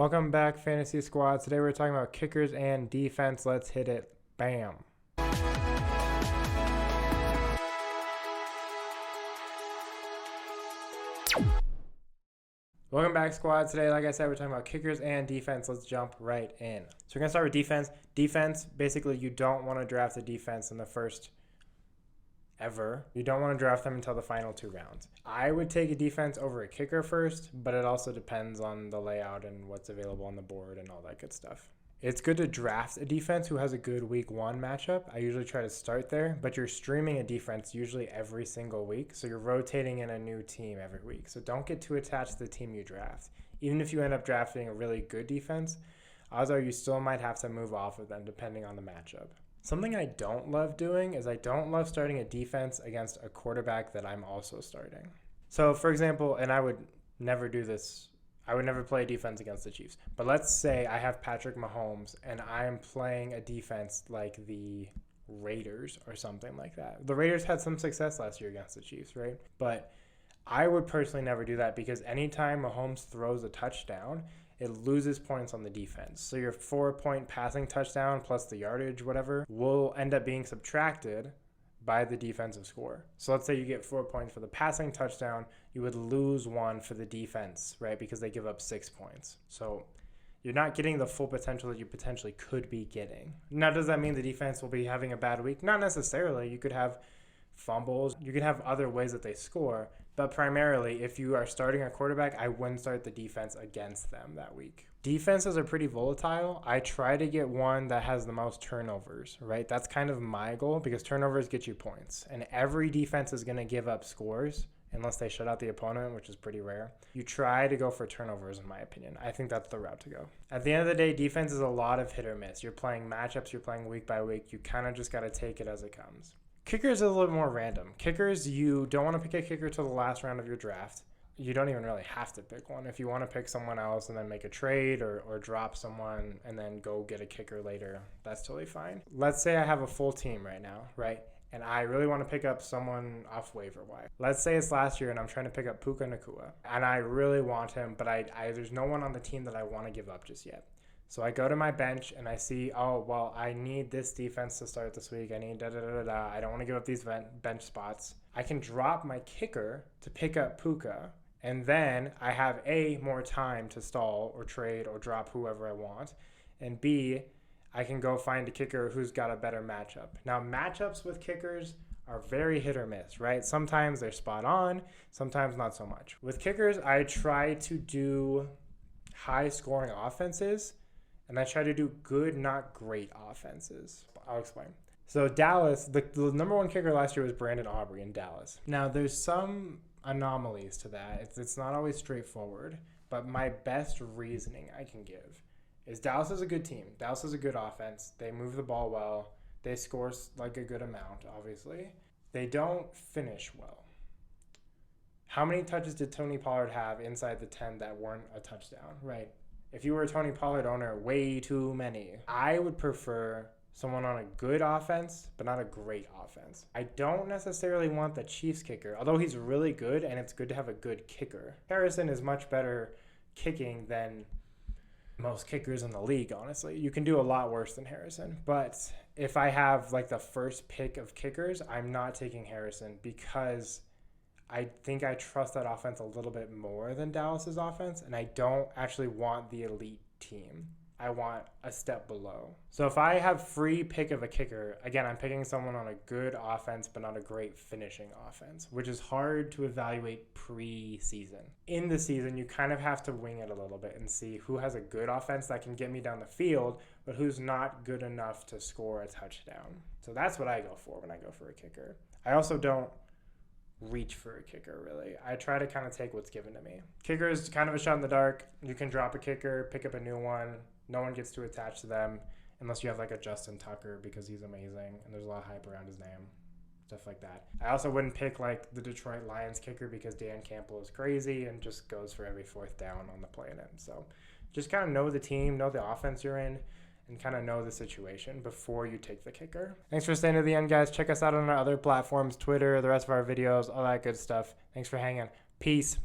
Welcome back, Fantasy Squad. Today we're talking about kickers and defense. Let's hit it. Bam. Welcome back, squad. Today, like I said, we're talking about kickers and defense. Let's jump right in. So we're going to start with defense. Defense, basically, you don't want to draft a defense in the first ever. You don't want to draft them until the final 2 rounds. I would take a defense over a kicker first, but it also depends on the layout and what's available on the board and all that good stuff. It's good to draft a defense who has a good week 1 matchup. I usually try to start there, but you're streaming a defense usually every single week, so you're rotating in a new team every week. So don't get too attached to the team you draft. Even if you end up drafting a really good defense, odds are you still might have to move off of them depending on the matchup. Something I don't love doing is I don't love starting a defense against a quarterback that I'm also starting. So, for example, and I would never do this, I would never play a defense against the Chiefs. But let's say I have Patrick Mahomes and I am playing a defense like the Raiders or something like that. The Raiders had some success last year against the Chiefs, right? But I would personally never do that because anytime Mahomes throws a touchdown, it loses points on the defense. So your 4-point passing touchdown plus the yardage, whatever, will end up being subtracted by the defensive score. So let's say you get 4 points for the passing touchdown, you would lose 1 for the defense, right? Because they give up 6 points. So you're not getting the full potential that you potentially could be getting. Now, does that mean the defense will be having a bad week? Not necessarily. You could have fumbles. You could have other ways that they score. But primarily, if you are starting a quarterback, I wouldn't start the defense against them that week. Defenses are pretty volatile. I try to get one that has the most turnovers, right? That's kind of my goal because turnovers get you points. And every defense is going to give up scores unless they shut out the opponent, which is pretty rare. You try to go for turnovers, in my opinion. I think that's the route to go. At the end of the day, defense is a lot of hit or miss. You're playing matchups. You're playing week by week. You kind of just got to take it as it comes. Kickers are a little more random. Kickers, you don't want to pick a kicker till the last round of your draft. You don't even really have to pick one. If you want to pick someone else and then make a trade or drop someone and then go get a kicker later, that's totally fine. Let's say I have a full team right now, right? And I really want to pick up someone off waiver wire. Let's say it's last year and I'm trying to pick up Puka Nacua. And I really want him, but there's no one on the team that I want to give up just yet. So I go to my bench and I see, oh, well, I need this defense to start this week. I need da-da-da-da-da. I don't want to give up these bench spots. I can drop my kicker to pick up Puka. And then I have A, more time to stall or trade or drop whoever I want. And B, I can go find a kicker who's got a better matchup. Now, matchups with kickers are very hit or miss, right? Sometimes they're spot on, sometimes not so much. With kickers, I try to do high-scoring offenses, and I try to do good, not great offenses. I'll explain. So Dallas, the number 1 kicker last year was Brandon Aubrey in Dallas. Now, there's some anomalies to that. It's not always straightforward, but my best reasoning I can give is Dallas is a good team. Dallas is a good offense. They move the ball well. They score like a good amount, obviously. They don't finish well. How many touches did Tony Pollard have inside the 10 that weren't a touchdown, right? If you were a Tony Pollard owner, way too many. I would prefer someone on a good offense, but not a great offense. I don't necessarily want the Chiefs kicker, although he's really good and it's good to have a good kicker. Harrison is much better kicking than most kickers in the league, honestly. You can do a lot worse than Harrison. But if I have like the first pick of kickers, I'm not taking Harrison because I think I trust that offense a little bit more than Dallas's offense, and I don't actually want the elite team. I want a step below. So if I have free pick of a kicker, again, I'm picking someone on a good offense, but not a great finishing offense, which is hard to evaluate pre-season. In the season, you kind of have to wing it a little bit and see who has a good offense that can get me down the field, but who's not good enough to score a touchdown. So that's what I go for when I go for a kicker. I also don't reach for a kicker, really. I try to kind of take what's given to me. Kicker is kind of a shot in the dark. You can drop a kicker, pick up a new one. No one gets too attached to them unless you have like a Justin Tucker because he's amazing and there's a lot of hype around his name, stuff like that. I also wouldn't pick like the Detroit Lions kicker because Dan Campbell is crazy and just goes for every 4th down on the planet. So just kind of know the team, know the offense you're in, and kind of know the situation before you take the kicker. Thanks for staying to the end, guys. Check us out on our other platforms, Twitter, the rest of our videos, all that good stuff. Thanks for hanging. Peace.